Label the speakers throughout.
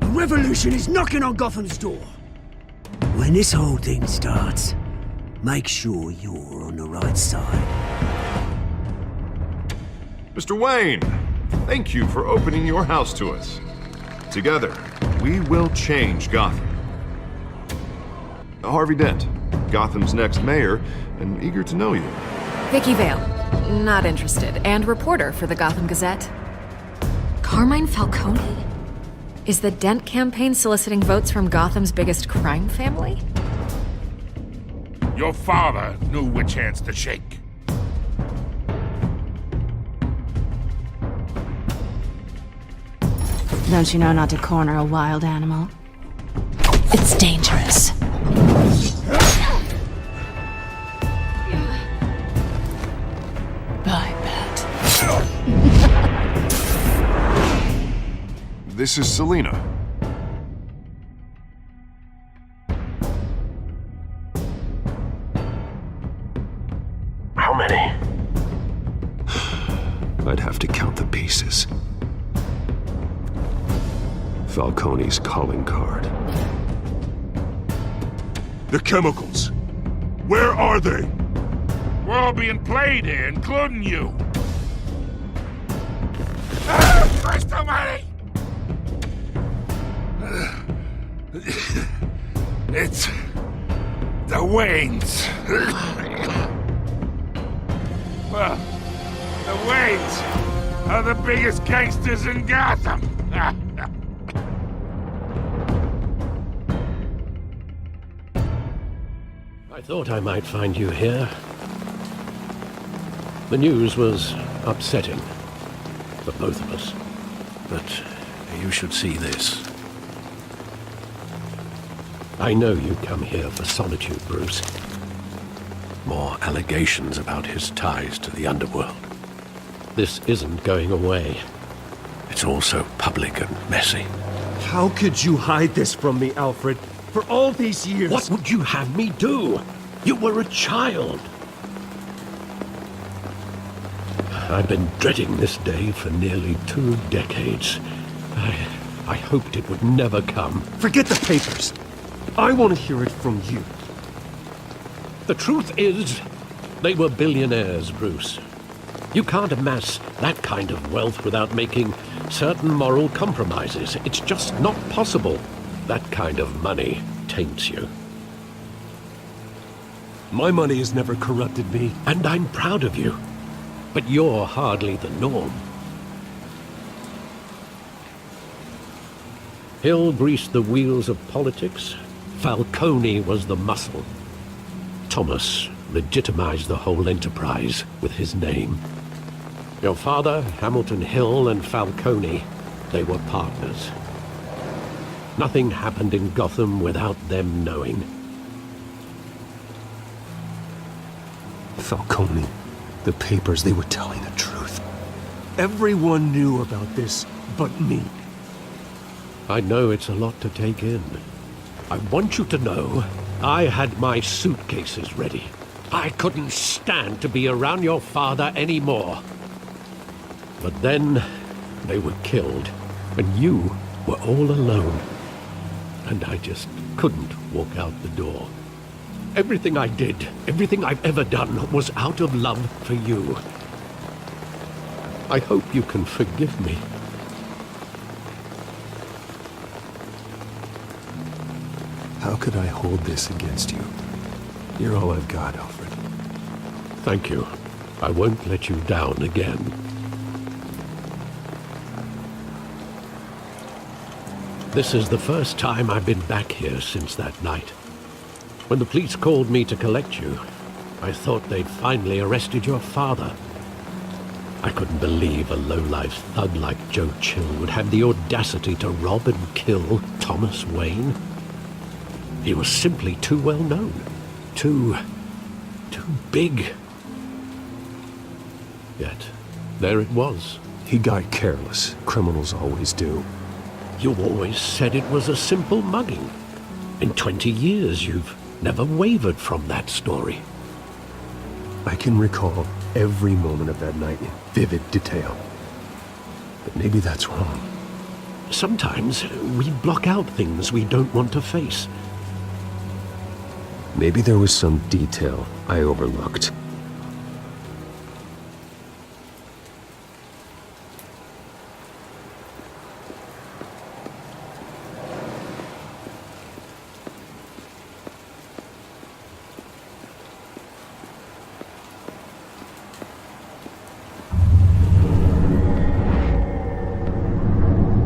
Speaker 1: revolution is knocking on Gotham's door. When this whole thing starts, make sure you're on the right side.
Speaker 2: Mr. Wayne, thank you for opening your house to us. Together, we will change Gotham. Harvey Dent, Gotham's next mayor, and eager to know you.
Speaker 3: Vicky Vale, not interested, and reporter for the Gotham Gazette. Carmine Falcone? Is the Dent campaign soliciting votes from Gotham's biggest crime family?
Speaker 4: Your father knew which hands to shake.
Speaker 5: Don't you know not to corner a wild animal? It's dangerous. I bet.
Speaker 2: This is Selina.
Speaker 6: How many?
Speaker 7: I'd have to count the pieces. Falcone's calling card.
Speaker 4: The chemicals. Where are they? We're all being played here, including you. Christ almighty! It's the Waynes. Well, the Waynes are the biggest gangsters in Gotham.
Speaker 6: I thought I might find you here. The news was upsetting for both of us. But you should see this. I know you come here for solitude, Bruce. More allegations about his ties to the underworld. This isn't going away. It's all so public and messy.
Speaker 8: How could you hide this from me, Alfred? For all these years...
Speaker 6: What would you have me do? You were a child. I've been dreading this day for nearly 2 decades. I hoped it would never come.
Speaker 8: Forget the papers. I want to hear it from you.
Speaker 6: The truth is, they were billionaires, Bruce. You can't amass that kind of wealth without making certain moral compromises. It's just not possible. That kind of money taints you.
Speaker 8: My money has never corrupted me.
Speaker 6: And I'm proud of you. But you're hardly the norm. Hill greased the wheels of politics. Falcone was the muscle. Thomas legitimized the whole enterprise with his name. Your father, Hamilton Hill, and Falcone, they were partners. Nothing happened in Gotham without them knowing.
Speaker 8: Falcone, the papers, they were telling the truth. Everyone knew about this but me.
Speaker 6: I know it's a lot to take in. I want you to know I had my suitcases ready. I couldn't stand to be around your father anymore. But then they were killed, and you were all alone. And I just couldn't walk out the door. Everything I did, everything I've ever done, was out of love for you. I hope you can forgive me.
Speaker 8: How could I hold this against you? You're all I've got, Alfred.
Speaker 6: Thank you. I won't let you down again. This is the first time I've been back here since that night. When the police called me to collect you, I thought they'd finally arrested your father. I couldn't believe a low-life thug like Joe Chill would have the audacity to rob and kill Thomas Wayne. He was simply too well known. Too big. Yet, there it was.
Speaker 8: He got careless. Criminals always do.
Speaker 6: You always said it was a simple mugging. In 20 years, you've never wavered from that story.
Speaker 8: I can recall every moment of that night in vivid detail. But maybe that's wrong.
Speaker 6: Sometimes we block out things we don't want to face.
Speaker 7: Maybe there was some detail I overlooked.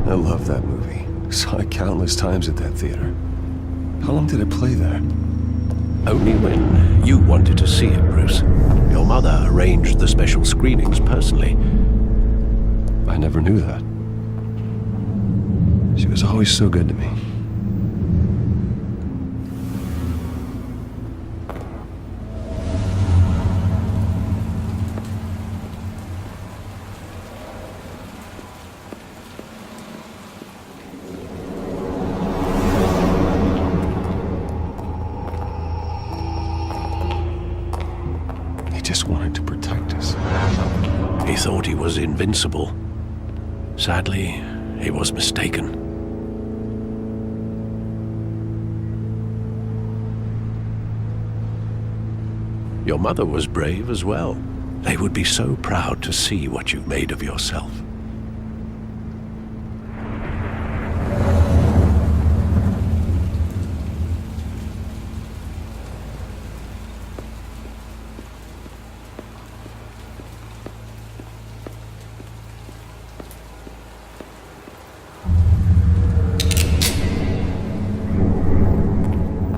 Speaker 7: I love that movie. Saw it countless times at that theater. How long did it play there?
Speaker 6: Only when you wanted to see it, Bruce. Your mother arranged the special screenings personally.
Speaker 7: I never knew that. She was always so good to me. Just wanted to protect us.
Speaker 6: He thought he was invincible. Sadly, he was mistaken. Your mother was brave as well. They would be so proud to see what you've made of yourself.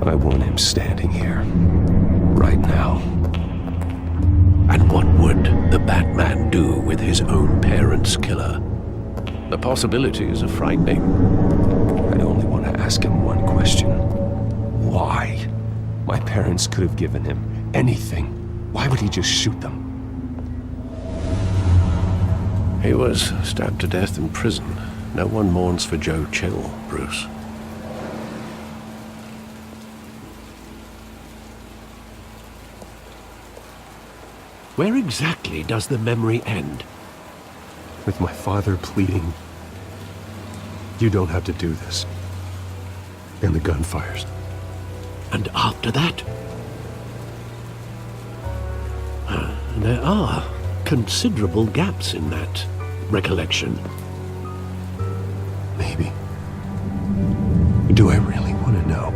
Speaker 7: I want him standing here, right now.
Speaker 6: And what would the Batman do with his own parents' killer? The possibilities are frightening.
Speaker 7: I only want to ask him one question. Why? My parents could have given him anything. Why would he just shoot them?
Speaker 6: He was stabbed to death in prison. No one mourns for Joe Chill, Bruce. Where exactly does the memory end?
Speaker 7: With my father pleading, "You don't have to do this." And the gun fires.
Speaker 6: And after that? There are considerable gaps in that recollection.
Speaker 7: Maybe. Do I really want to know?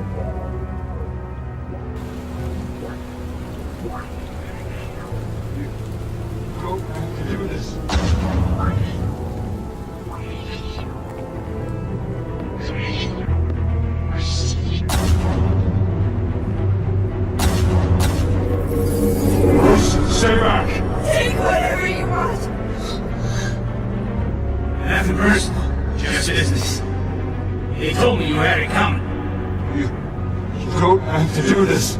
Speaker 4: Stay back!
Speaker 9: Take whatever you want.
Speaker 10: Nothing personal, just business. He told me you had it coming.
Speaker 4: You don't have to do this.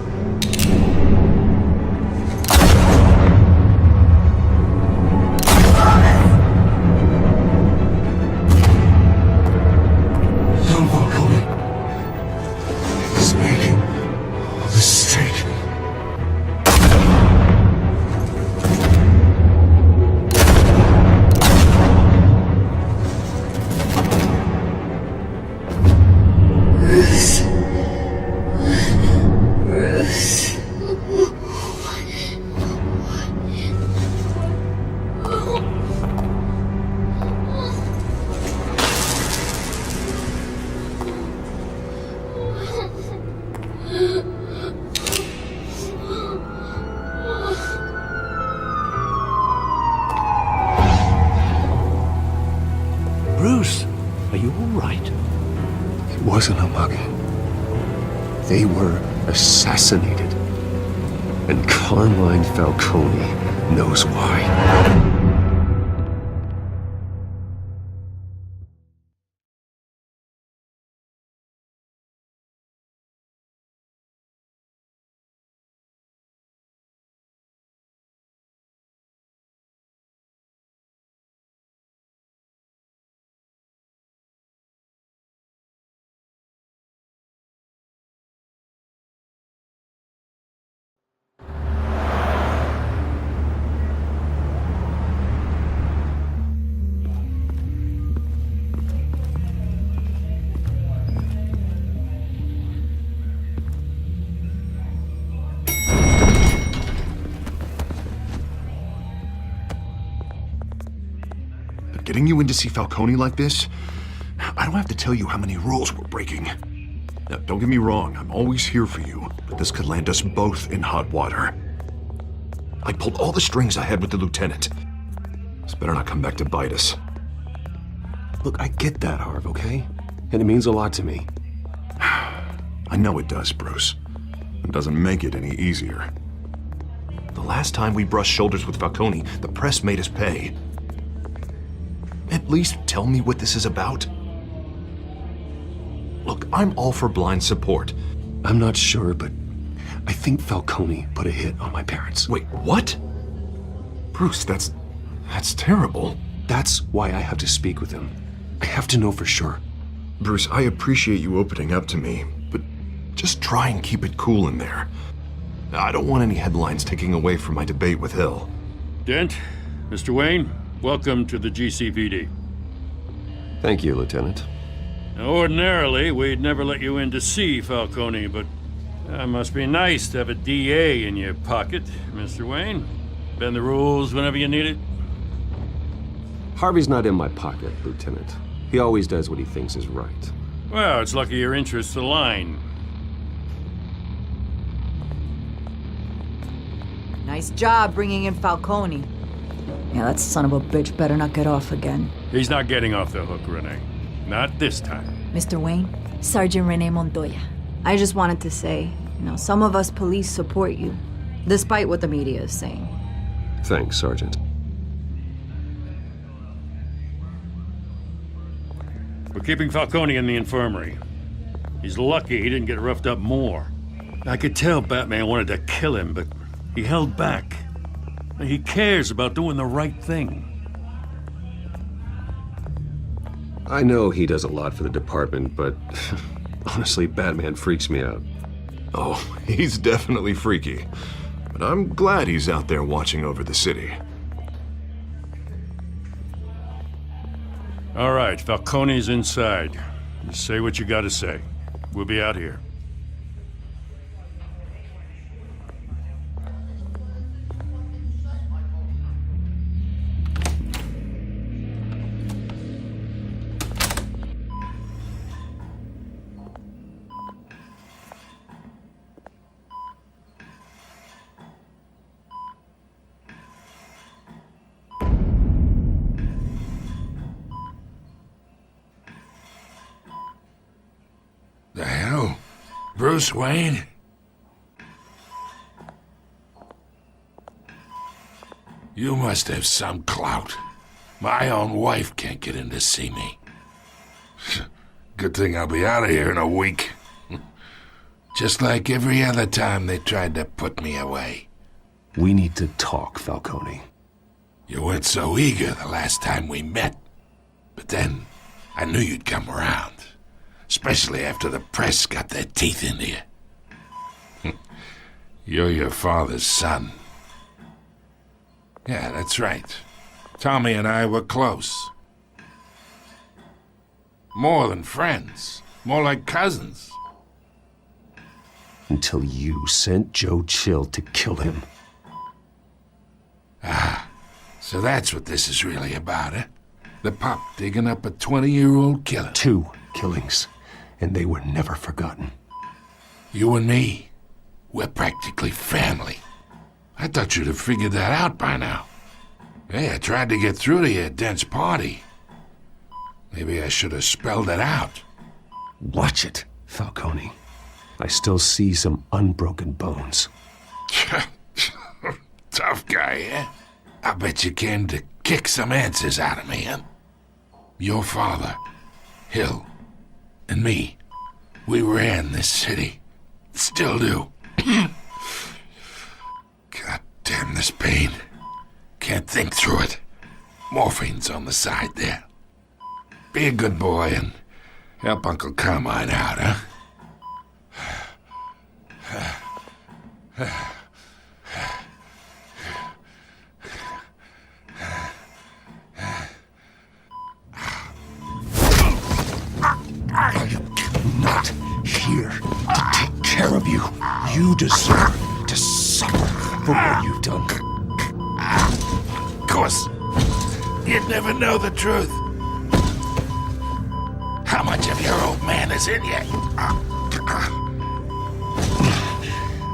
Speaker 8: Don't walk away. He's making a mistake.
Speaker 6: Bruce, are you all right?
Speaker 7: It wasn't a mugging. They were assassinated. And Carmine Falcone knows why.
Speaker 2: Letting you in to see Falcone like this? I don't have to tell you how many rules we're breaking. Now, don't get me wrong, I'm always here for you, but this could land us both in hot water. I pulled all the strings I had with the lieutenant. This better not come back to bite us.
Speaker 7: Look, I get that, Harv, okay? And it means a lot to me.
Speaker 2: I know it does, Bruce. It doesn't make it any easier. The last time we brushed shoulders with Falcone, the press made us pay. At least tell me what this is about. Look, I'm all for blind support.
Speaker 7: I'm not sure, but I think Falcone put a hit on my parents.
Speaker 2: Wait, what? Bruce, that's terrible.
Speaker 7: That's why I have to speak with him. I have to know for sure.
Speaker 2: Bruce, I appreciate you opening up to me, but just try and keep it cool in there. I don't want any headlines taking away from my debate with Hill.
Speaker 11: Dent, Mr. Wayne, welcome to the GCPD.
Speaker 7: Thank you, Lieutenant.
Speaker 11: Now, ordinarily, we'd never let you in to see Falcone, but must be nice to have a DA in your pocket, Mr. Wayne. Bend the rules whenever you need it.
Speaker 7: Harvey's not in my pocket, Lieutenant. He always does what he thinks is right.
Speaker 11: Well, it's lucky your interests align.
Speaker 9: Nice job bringing in Falcone. Yeah, that son of a bitch better not get off again.
Speaker 11: He's not getting off the hook, Renee. Not this time.
Speaker 9: Mr. Wayne, Sergeant Renee Montoya. I just wanted to say, some of us police support you, despite what the media is saying.
Speaker 7: Thanks, Sergeant.
Speaker 11: We're keeping Falcone in the infirmary. He's lucky he didn't get roughed up more. I could tell Batman wanted to kill him, but he held back. He cares about doing the right thing.
Speaker 7: I know he does a lot for the department, but honestly, Batman freaks me out.
Speaker 2: Oh, he's definitely freaky. But I'm glad he's out there watching over the city.
Speaker 11: All right, Falcone's inside. You say what you gotta say. We'll be out here.
Speaker 4: The hell? Bruce Wayne? You must have some clout. My own wife can't get in to see me. Good thing I'll be out of here in a week. Just like every other time they tried to put me away.
Speaker 7: We need to talk, Falcone.
Speaker 4: You weren't so eager the last time we met. But then, I knew you'd come around. Especially after the press got their teeth into you. You're your father's son. Yeah, that's right. Tommy and I were close. More than friends. More like cousins.
Speaker 7: Until you sent Joe Chill to kill him.
Speaker 4: Ah, so that's what this is really about, eh? The pup digging up a 20-year-old killer.
Speaker 7: 2 killings. And they were never forgotten.
Speaker 4: You and me, we're practically family. I thought you'd have figured that out by now. Hey, I tried to get through to you at Dent's party. Maybe I should have spelled it out.
Speaker 7: Watch it, Falcone. I still see some unbroken bones.
Speaker 4: Tough guy, eh? I bet you came to kick some answers out of me, huh? Your father, Hill, and me, we ran this city. Still do. God damn this pain. Can't think through it. Morphine's on the side there. Be a good boy and help Uncle Carmine out, huh?
Speaker 8: Not here to take care of you. You deserve to suffer for what you've done.
Speaker 4: Of course. you'd never know the truth. How much of your old man is in you?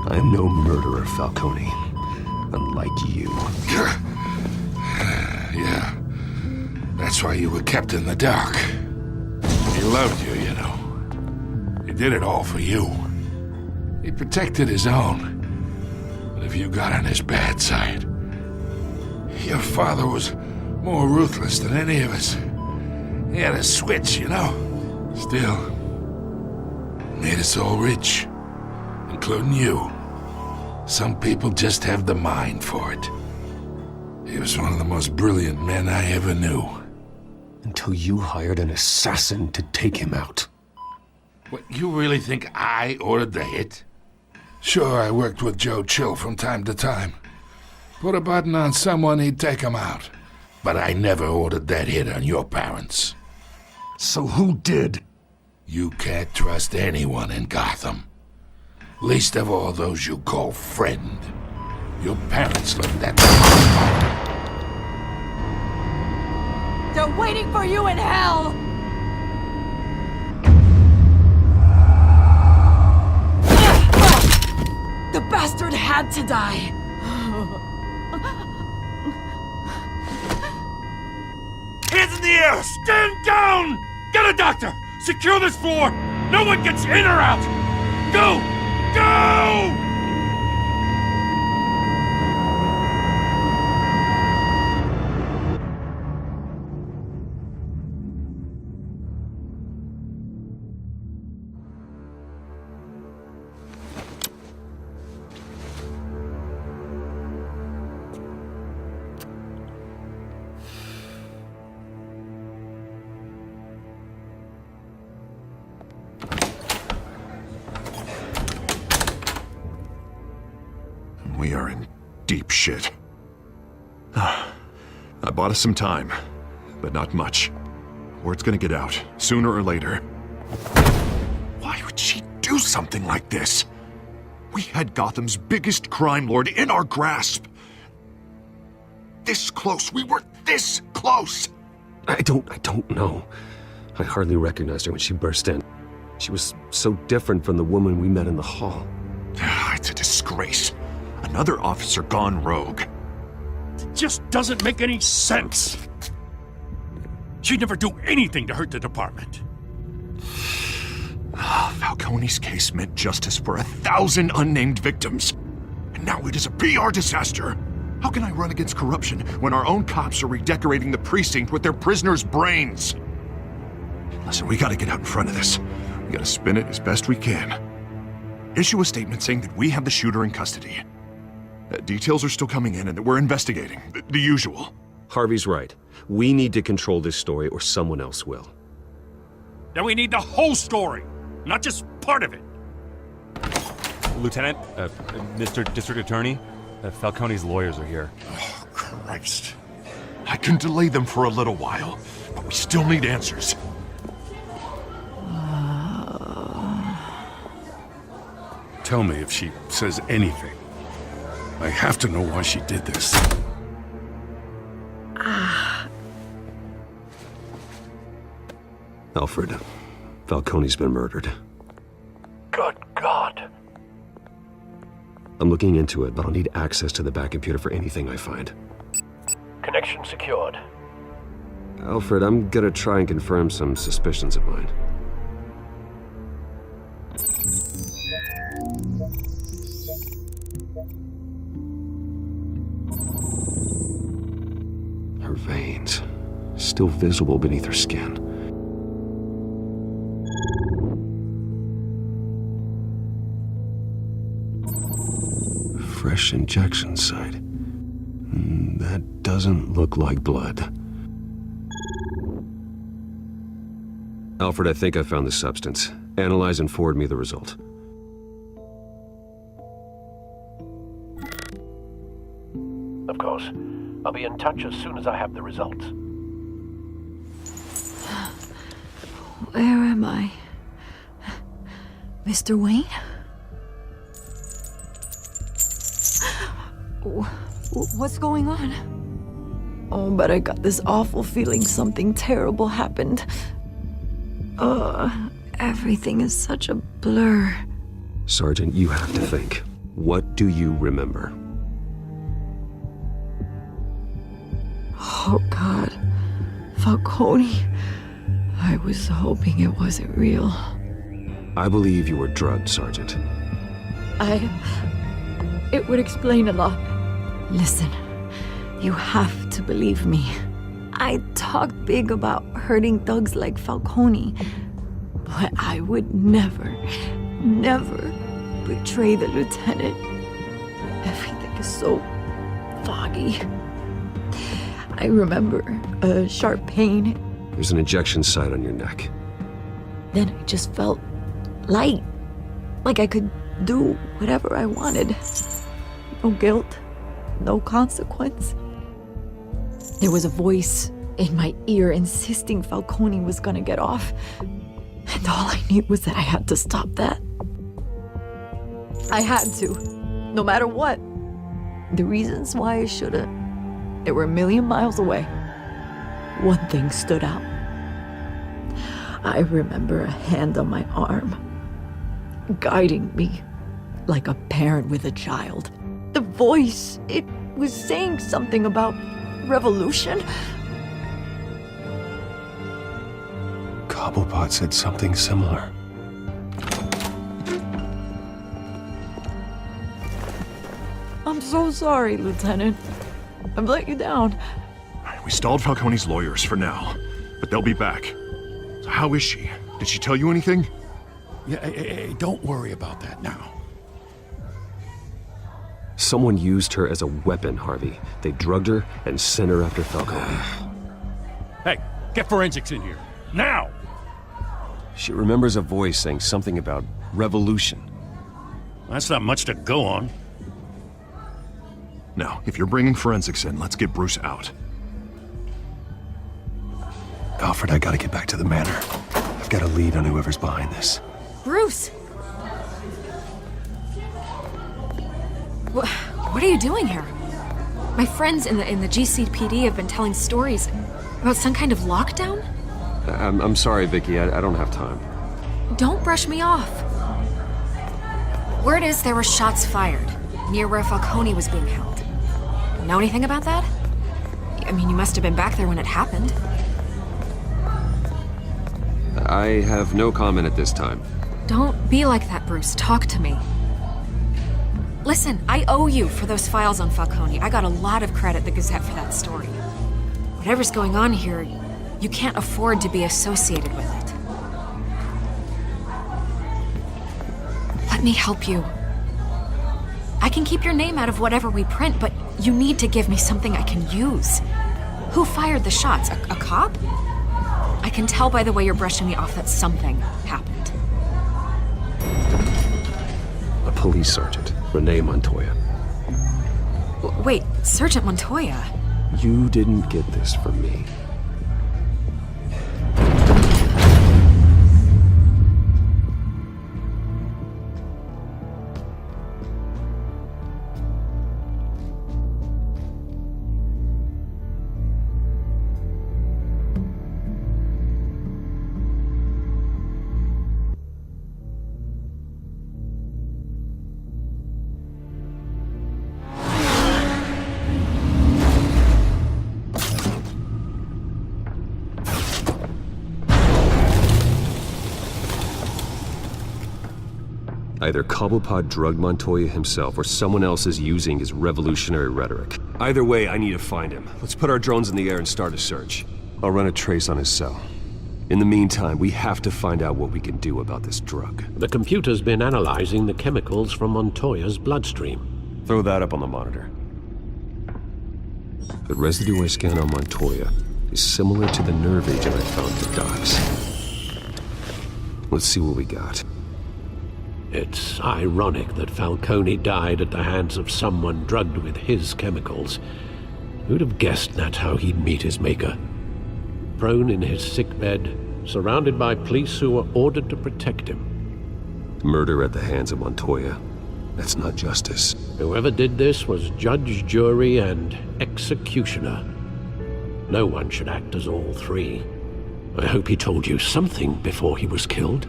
Speaker 7: I am no murderer, Falcone. Unlike you.
Speaker 4: Yeah. That's why you were kept in the dark. He loved you, you know. He did it all for you. He protected his own. But if you got on his bad side, your father was more ruthless than any of us. He had a switch, you know. Still, made us all rich, including you. Some people just have the mind for it. He was one of the most brilliant men I ever knew.
Speaker 7: Until you hired an assassin to take him out.
Speaker 4: What, you really think I ordered the hit? Sure, I worked with Joe Chill from time to time. Put a button on someone, he'd take him out. But I never ordered that hit on your parents.
Speaker 7: So who did?
Speaker 4: You can't trust anyone in Gotham. Least of all those you call friend. Your parents looked at them.
Speaker 9: They're waiting for you in hell! The bastard had to die!
Speaker 11: Hands in the air! Stand down! Get a doctor! Secure this floor! No one gets in or out! Go! Go!
Speaker 2: We are in deep shit. I bought us some time, but not much. Word's gonna get out, sooner or later. Why would she do something like this? We had Gotham's biggest crime lord in our grasp. This close, we were this close!
Speaker 7: I don't know. I hardly recognized her when she burst in. She was so different from the woman we met in the hall.
Speaker 2: It's a disgrace. Another officer gone rogue.
Speaker 11: It just doesn't make any sense. She'd never do anything to hurt the department.
Speaker 2: Falcone's case meant justice for 1,000 unnamed victims. And now it is a PR disaster. How can I run against corruption when our own cops are redecorating the precinct with their prisoners' brains? Listen, we gotta get out in front of this. We gotta spin it as best we can. Issue a statement saying that we have the shooter in custody. Details are still coming in and that we're investigating. The usual.
Speaker 7: Harvey's right. We need to control this story or someone else will.
Speaker 11: Then we need the whole story, not just part of it.
Speaker 12: Lieutenant, Mr. District Attorney, Falcone's lawyers are here.
Speaker 2: Oh, Christ. I can delay them for a little while, but we still need answers.
Speaker 11: Tell me if she says anything. I have to know why she did this.
Speaker 7: Alfred, Falcone's been murdered.
Speaker 8: Good God.
Speaker 7: I'm looking into it, but I'll need access to the back computer for anything I find.
Speaker 8: Connection secured.
Speaker 7: Alfred, I'm gonna try and confirm some suspicions of mine. Her veins, still visible beneath her skin. Fresh injection site. That doesn't look like blood. Alfred, I think I found the substance. Analyze and forward me the result.
Speaker 8: Of course. I'll be in touch as soon as I have the results.
Speaker 9: Where am I? Mr. Wayne? What's going on? Oh, but I got this awful feeling something terrible happened. Everything is such a blur.
Speaker 8: Sergeant, you have to think. What do you remember?
Speaker 9: Oh, God. Falcone. I was hoping it wasn't real.
Speaker 8: I believe you were drugged, Sergeant.
Speaker 9: It would explain a lot. Listen, you have to believe me. I talked big about hurting thugs like Falcone, but I would never betray the lieutenant. Everything is so foggy. I remember a sharp pain.
Speaker 8: There's an injection site on your neck.
Speaker 9: Then I just felt light, like I could do whatever I wanted. No guilt, no consequence. There was a voice in my ear insisting Falcone was gonna get off. And all I knew was that I had to stop that. I had to, no matter what. The reasons why I should've, they were a million miles away. One thing stood out. I remember a hand on my arm, guiding me like a parent with a child. The voice, it was saying something about revolution.
Speaker 7: Cobblepot said something similar.
Speaker 9: I'm so sorry, Lieutenant. I've let you down.
Speaker 2: We stalled Falcone's lawyers for now, but they'll be back. So how is she? Did she tell you anything?
Speaker 4: Yeah, hey, don't worry about that now.
Speaker 8: Someone used her as a weapon, Harvey. They drugged her and sent her after Falcone.
Speaker 11: Hey, get forensics in here. Now!
Speaker 7: She remembers a voice saying something about revolution.
Speaker 11: That's not much to go on.
Speaker 2: Now, if you're bringing forensics in, let's get Bruce out.
Speaker 7: Alfred, I gotta get back to the manor. I've got a lead on whoever's behind this.
Speaker 3: Bruce! What are you doing here? My friends in the GCPD have been telling stories about some kind of lockdown?
Speaker 8: I'm sorry, Vicky. I don't have time.
Speaker 3: Don't brush me off. Word is there were shots fired near where Falcone was being held. Know anything about that? I mean, you must have been back there when it happened.
Speaker 8: I have no comment at this time.
Speaker 3: Don't be like that, Bruce. Talk to me. Listen, I owe you for those files on Falcone. I got a lot of credit at the Gazette for that story. Whatever's going on here, you can't afford to be associated with it. Let me help you. I can keep your name out of whatever we print, but you need to give me something I can use. Who fired the shots? A cop? I can tell by the way you're brushing me off that something happened.
Speaker 8: A police sergeant, Renee Montoya.
Speaker 3: Wait, Sergeant Montoya?
Speaker 8: You didn't get this from me. Either Cobblepot drugged Montoya himself, or someone else is using his revolutionary rhetoric. Either way, I need to find him. Let's put our drones in the air and start a search. I'll run a trace on his cell. In the meantime, we have to find out what we can do about this drug.
Speaker 6: The computer's been analyzing the chemicals from Montoya's bloodstream.
Speaker 7: Throw that up on the monitor.
Speaker 8: The residue I scan on Montoya is similar to the nerve agent I found at the docks. Let's see what we got.
Speaker 6: It's ironic that Falcone died at the hands of someone drugged with his chemicals. Who'd have guessed that's how he'd meet his maker? Prone in his sickbed, surrounded by police who were ordered to protect him.
Speaker 8: Murder at the hands of Montoya. That's not justice.
Speaker 6: Whoever did this was judge, jury, and executioner. No one should act as all three. I hope he told you something before he was killed.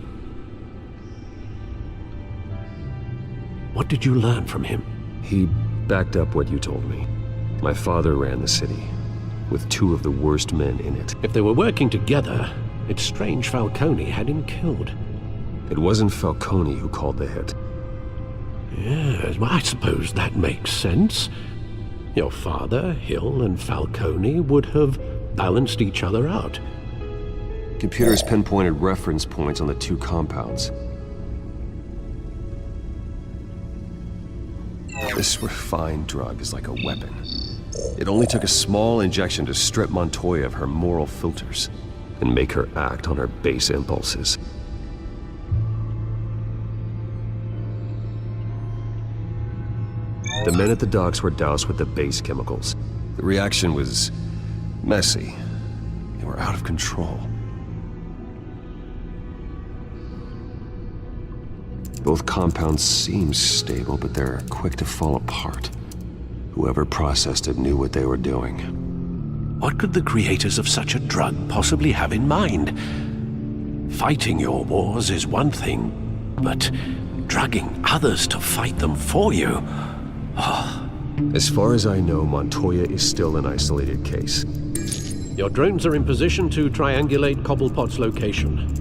Speaker 6: What did you learn from him?
Speaker 8: He backed up what you told me. My father ran the city, with two of the worst men in it.
Speaker 6: If they were working together, it's strange Falcone had him killed.
Speaker 8: It wasn't Falcone who called the hit.
Speaker 6: Yes, well, I suppose that makes sense. Your father, Hill, and Falcone would have balanced each other out.
Speaker 8: Computers pinpointed reference points on the two compounds. This refined drug is like a weapon. It only took a small injection to strip Montoya of her moral filters and make her act on her base impulses. The men at the docks were doused with the base chemicals. The reaction was messy. They were out of control. Both compounds seem stable, but they're quick to fall apart. Whoever processed it knew what they were doing.
Speaker 6: What could the creators of such a drug possibly have in mind? Fighting your wars is one thing, but drugging others to fight them for you? Oh.
Speaker 8: As far as I know, Montoya is still an isolated case.
Speaker 6: Your drones are in position to triangulate Cobblepot's location.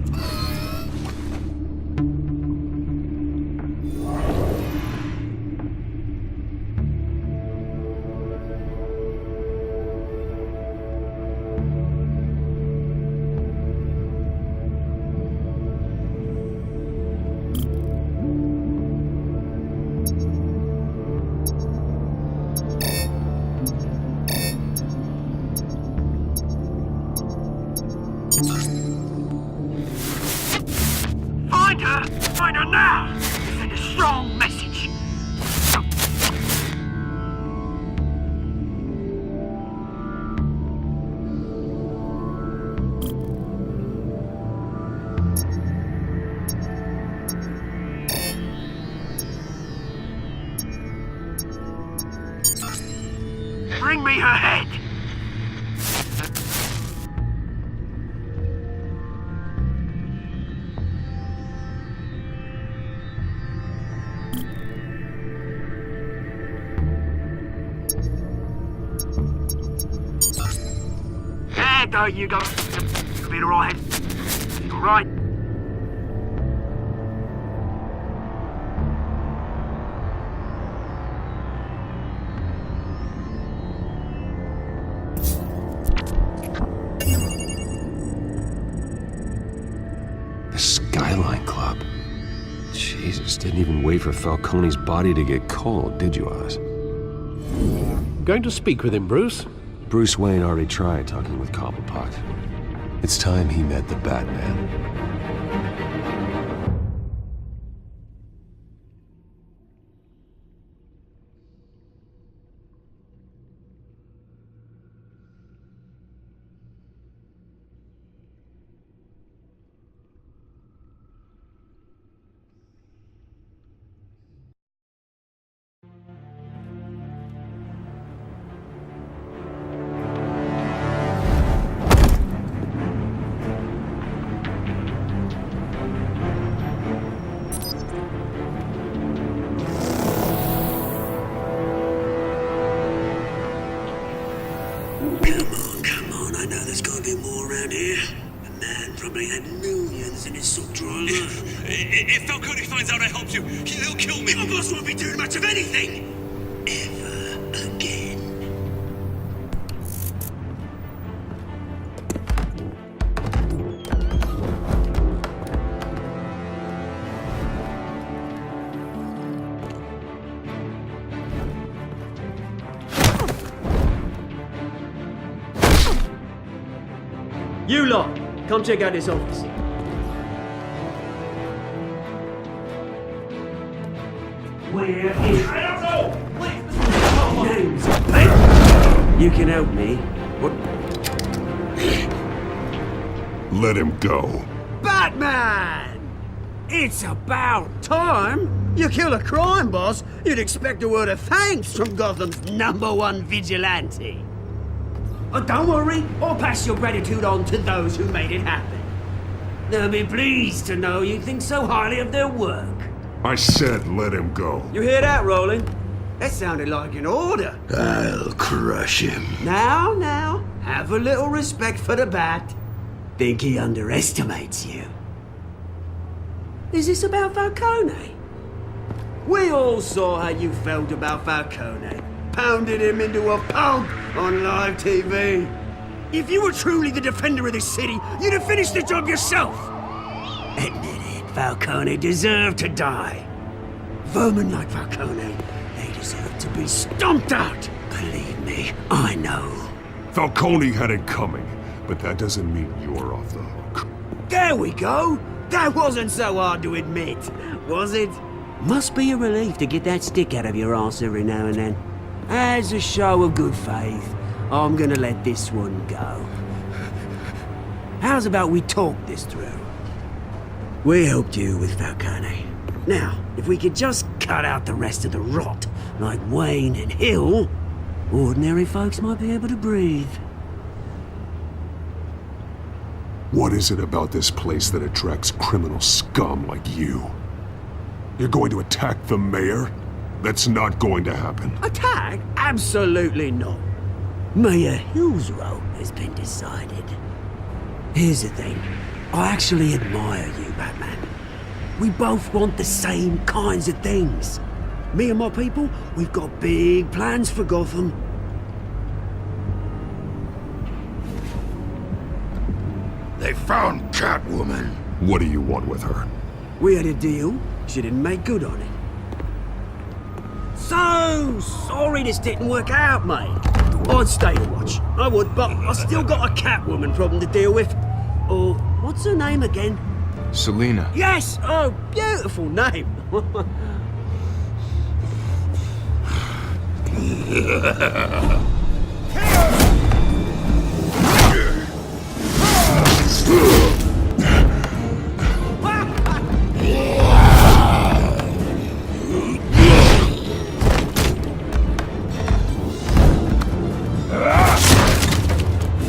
Speaker 1: Find her now! Send a strong message! Bring me her head! There you go. You'll be alright. Alright.
Speaker 8: The Skyline Club. Jesus, didn't even wait for Falcone's body to get cold, did you, Oz?
Speaker 6: Going to speak with him, Bruce?
Speaker 8: Bruce Wayne already tried talking with Cobblepot. It's time he met the Batman.
Speaker 1: Come on, I know there's gotta be more around here. The man probably had millions in his sock drawer.
Speaker 13: If Falcone finds out I helped you, he'll kill me.
Speaker 1: Your boss won't be doing much of anything! Ever again.
Speaker 14: You lot, come check out this office.
Speaker 1: Where is... I don't know! Names. You can help me.
Speaker 4: What? Let him go.
Speaker 1: Batman! It's about time! You kill a crime boss, you'd expect a word of thanks from Gotham's #1 vigilante. Don't worry, I'll pass your gratitude on to those who made it happen. They'll be pleased to know you think so highly of their work.
Speaker 2: I said let him go.
Speaker 14: You hear that, Roland? That sounded like an order.
Speaker 4: I'll crush him.
Speaker 1: Now, have a little respect for the Bat. Think he underestimates you. Is this about Falcone? We all saw how you felt about Falcone. Pounded him into a pulp on live TV. If you were truly the defender of this city, you'd have finished the job yourself. Admit it, Falcone deserved to die. Vermin like Falcone, they deserve to be stomped out. Believe me, I know.
Speaker 2: Falcone had it coming, but that doesn't mean you're off the hook.
Speaker 1: There we go. That wasn't so hard to admit, was it? Must be a relief to get that stick out of your arse every now and then. As a show of good faith, I'm gonna let this one go. How's about we talk this through? We helped you with Falcone. Now, if we could just cut out the rest of the rot, like Wayne and Hill, ordinary folks might be able to breathe.
Speaker 2: What is it about this place that attracts criminal scum like you? You're going to attack the mayor? That's not going to happen.
Speaker 1: Attack? Absolutely not. Mayor Hill's role has been decided. Here's the thing. I actually admire you, Batman. We both want the same kinds of things. Me and my people, we've got big plans for Gotham.
Speaker 4: They found Catwoman.
Speaker 2: What do you want with her?
Speaker 1: We had a deal. She didn't make good on it. So sorry this didn't work out, mate. I'd stay to watch. I would, but I still got a Catwoman problem to deal with. Or, what's her name again?
Speaker 12: Selina.
Speaker 1: Yes! Oh, beautiful name.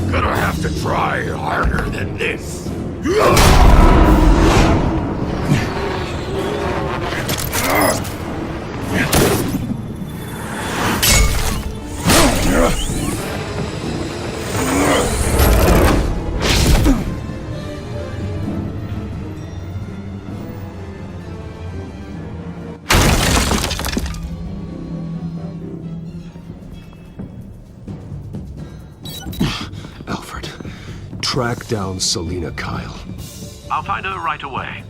Speaker 4: Gonna have to try harder than this.
Speaker 2: Alfred, track down Selina Kyle.
Speaker 6: I'll find her right away.